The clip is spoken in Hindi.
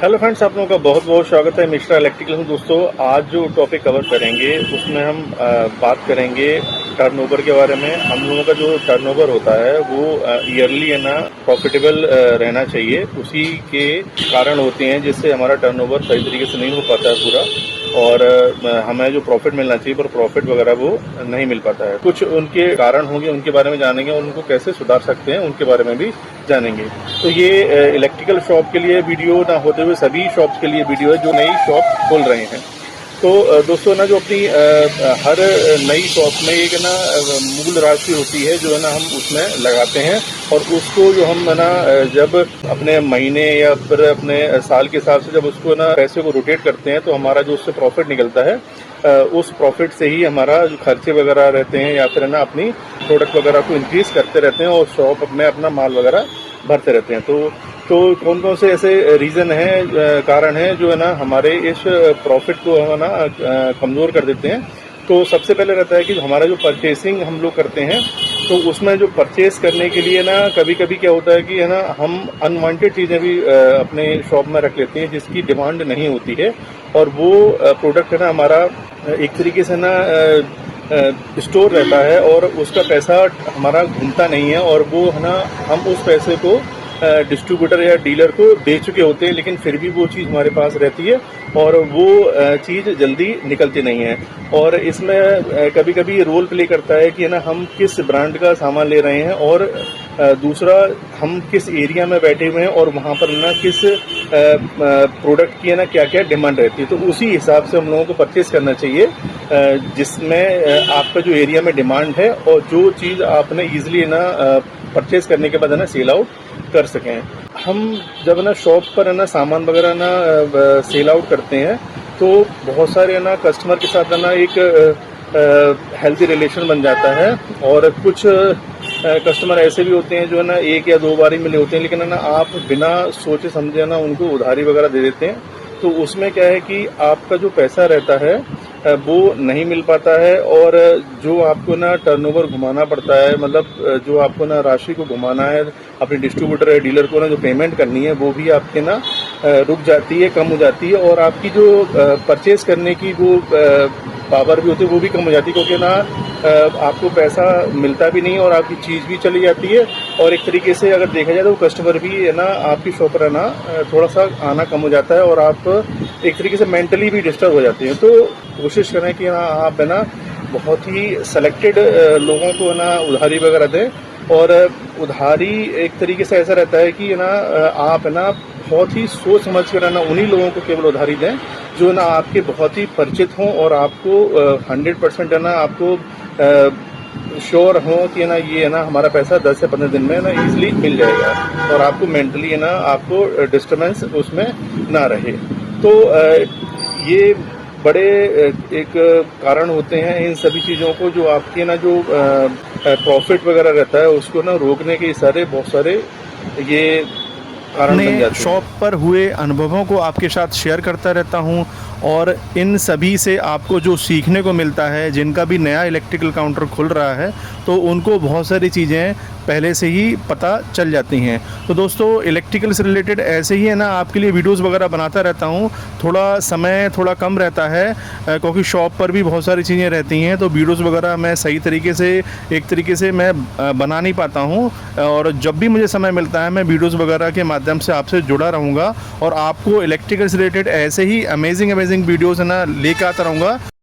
हेलो फ्रेंड्स, आप लोगों का बहुत बहुत स्वागत है मिश्रा इलेक्ट्रिकल में। दोस्तों, आज जो टॉपिक कवर करेंगे उसमें हम बात करेंगे टर्नओवर के बारे में। हम लोगों का जो टर्नओवर होता है वो ईयरली है ना प्रॉफिटेबल रहना चाहिए। उसी के कारण होते हैं जिससे हमारा टर्नओवर सही तरीके से नहीं हो पाता है पूरा, और हमें जो प्रॉफिट मिलना चाहिए पर प्रॉफिट वगैरह वो नहीं मिल पाता है। कुछ उनके कारण होंगे, उनके बारे में जानेंगे और उनको कैसे सुधार सकते हैं उनके बारे में भी जानेंगे। तो ये इलेक्ट्रिकल शॉप के लिए वीडियो ना होते हुए सभी शॉप्स के लिए वीडियो है जो नई शॉप खोल रहे हैं। तो दोस्तों ना, जो अपनी हर नई शॉप में एक ना मूल राशि होती है जो है ना हम उसमें लगाते हैं, और उसको जो हम है ना जब अपने महीने या फिर अपने साल के हिसाब से जब उसको ना पैसे को रोटेट करते हैं तो हमारा जो उससे प्रॉफिट निकलता है उस प्रॉफिट से ही हमारा जो खर्चे वगैरह रहते हैं या फिर है ना अपनी प्रोडक्ट वगैरह को इंक्रीज करते रहते हैं और शॉप में अपना माल वगैरह भरते रहते हैं। तो कौन कौन से ऐसे रीज़न हैं, कारण हैं जो है ना हमारे इस प्रॉफिट को है ना कमज़ोर कर देते हैं। तो सबसे पहले रहता है कि हमारा जो परचेसिंग हम लोग करते हैं तो उसमें जो परचेस करने के लिए ना कभी कभी क्या होता है कि है ना हम अनवांटेड चीज़ें भी अपने शॉप में रख लेते हैं जिसकी डिमांड नहीं होती है, और वो प्रोडक्ट है ना हमारा एक तरीके से ना स्टोर रहता है और उसका पैसा हमारा घूमता नहीं है, और वो है ना हम उस पैसे को डिस्ट्रीब्यूटर या डीलर को दे चुके होते हैं, लेकिन फिर भी वो चीज़ हमारे पास रहती है और वो चीज़ जल्दी निकलती नहीं है। और इसमें कभी कभी रोल प्ले करता है कि है ना हम किस ब्रांड का सामान ले रहे हैं, और दूसरा हम किस एरिया में बैठे हुए हैं और वहाँ पर ना किस प्रोडक्ट की है ना क्या क्या डिमांड रहती है। तो उसी हिसाब से हम लोगों को परचेस करना चाहिए जिसमें आपका जो एरिया में डिमांड है और जो चीज़ आपने ईजिली ना परचेस करने के बाद है ना सेल आउट कर सकें। हम जब ना शॉप पर है ना सामान वगैरह ना सेल आउट करते हैं तो बहुत सारे है ना कस्टमर के साथ है ना एक हेल्थी रिलेशन बन जाता है, और कुछ कस्टमर ऐसे भी होते हैं जो है ना एक या दो बार ही मिले होते हैं, लेकिन है ना आप बिना सोचे समझे ना उनको उधारी वगैरह दे देते हैं। तो उसमें क्या है कि आपका जो पैसा रहता है वो नहीं मिल पाता है, और जो आपको ना टर्नओवर घुमाना पड़ता है, मतलब जो आपको ना राशि को घुमाना है अपने डिस्ट्रीब्यूटर या डीलर को ना जो पेमेंट करनी है वो भी आपके ना रुक जाती है, कम हो जाती है, और आपकी जो परचेस करने की जो पावर भी होती है वो भी कम हो जाती है, क्योंकि ना आपको पैसा मिलता भी नहीं और आपकी चीज़ भी चली जाती है। और एक तरीके से अगर देखा जाए तो कस्टमर भी है ना आपकी शॉप पर है ना थोड़ा सा आना कम हो जाता है, और आप एक तरीके से मेंटली भी डिस्टर्ब हो जाते हैं। तो कोशिश करें कि ना आप है ना बहुत ही सेलेक्टेड लोगों को है ना उधारी वगैरह दें, और उधारी एक तरीके से ऐसा रहता है कि ना आप है ना बहुत ही सोच समझ कर है ना उन्हीं लोगों को केवल उधारी दें जो ना आपके बहुत ही परिचित हों और आपको 100% है ना आपको श्योर हो कि है ना ये है ना हमारा पैसा 10 से 15 दिन में ना इजीली मिल जाएगा, और आपको मेंटली है ना आपको डिस्टर्बेंस उसमें ना रहे। तो ये बड़े एक कारण होते हैं इन सभी चीज़ों को, जो आपके ना जो प्रॉफिट वगैरह रहता है उसको ना रोकने के सारे बहुत सारे ये कारण बन जाते हैं। शॉप पर हुए अनुभवों को आपके साथ शेयर करता रहता हूँ, और इन सभी से आपको जो सीखने को मिलता है, जिनका भी नया इलेक्ट्रिकल काउंटर खुल रहा है तो उनको बहुत सारी चीज़ें पहले से ही पता चल जाती हैं। तो दोस्तों, इलेक्ट्रिकल से रिलेटेड ऐसे ही है ना आपके लिए वीडियोस वगैरह बनाता रहता हूँ। थोड़ा समय थोड़ा कम रहता है क्योंकि शॉप पर भी बहुत सारी चीज़ें रहती हैं, तो वीडियोस वगैरह मैं सही तरीके से एक तरीके से मैं बना नहीं पाता हूँ, और जब भी मुझे समय मिलता है मैं वीडियोज़ वगैरह के माध्यम से आपसे जुड़ा रहूँगा और आपको इलेक्ट्रिकल से रिलेटेड ऐसे ही अमेजिंग वीडियोज़ है ना लेकर आता रहूँगा।